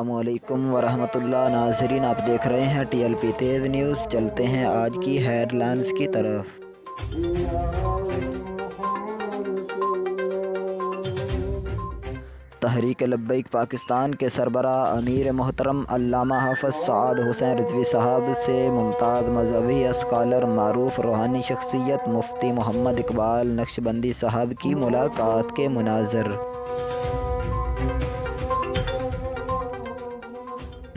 السلام علیکم ورحمۃ اللہ ناظرین، آپ دیکھ رہے ہیں ٹی ایل پی تیز نیوز۔ چلتے ہیں آج کی ہیڈ لائنز کی طرف۔ تحریک لبیک پاکستان کے سربراہ امیر محترم علامہ حافظ سعد حسین رضوی صاحب سے ممتاز مذہبی اسکالر معروف روحانی شخصیت مفتی محمد اقبال نقشبندی صاحب کی ملاقات کے مناظر۔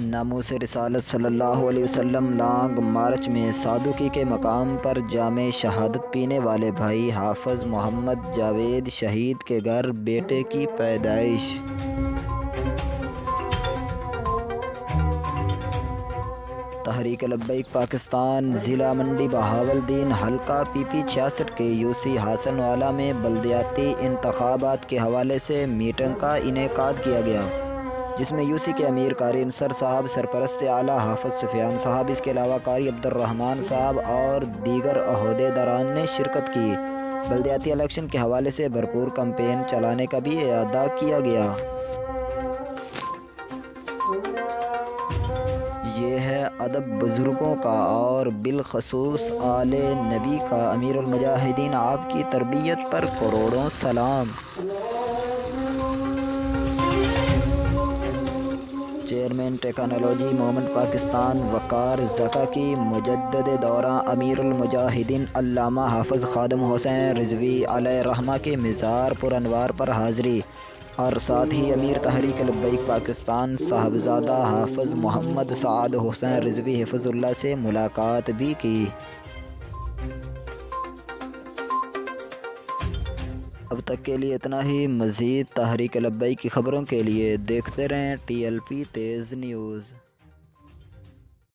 ناموس رسالت صلی اللہ علیہ وسلم لانگ مارچ میں سادوکی کے مقام پر جام شہادت پینے والے بھائی حافظ محمد جاوید شہید کے گھر بیٹے کی پیدائش۔ تحریک لبیک پاکستان ضلع منڈی بہاولدین حلقہ پی پی 66 کے یو سی حسن والا میں بلدیاتی انتخابات کے حوالے سے میٹنگ کا انعقاد کیا گیا، جس میں یو سی کے امیر قاری انصر صاحب، سرپرست اعلیٰ حافظ سفیان صاحب، اس کے علاوہ قاری عبدالرحمن صاحب اور دیگر عہدیداران نے شرکت کی۔ بلدیاتی الیکشن کے حوالے سے بھرپور کمپین چلانے کا بھی اعادہ کیا گیا۔ یہ ہے ادب بزرگوں کا اور بالخصوص آل نبی کا۔ امیر المجاہدین آپ کی تربیت پر کروڑوں سلام۔ چیئرمین ٹیکنالوجی موومنٹ پاکستان وقار ذکا کی مجدد دورہ امیر المجاہدین علامہ حافظ خادم حسین رضوی علیہ الرحمہ کے مزار پرانوار پر حاضری، اور ساتھ ہی امیر تحریک لبیک پاکستان صاحبزادہ حافظ محمد سعد حسین رضوی حفظ اللہ سے ملاقات بھی کی۔ اب تک کے لیے اتنا ہی۔ مزید تحریک لبیک کی خبروں کے لیے دیکھتے رہیں ٹی ایل پی تیز نیوز۔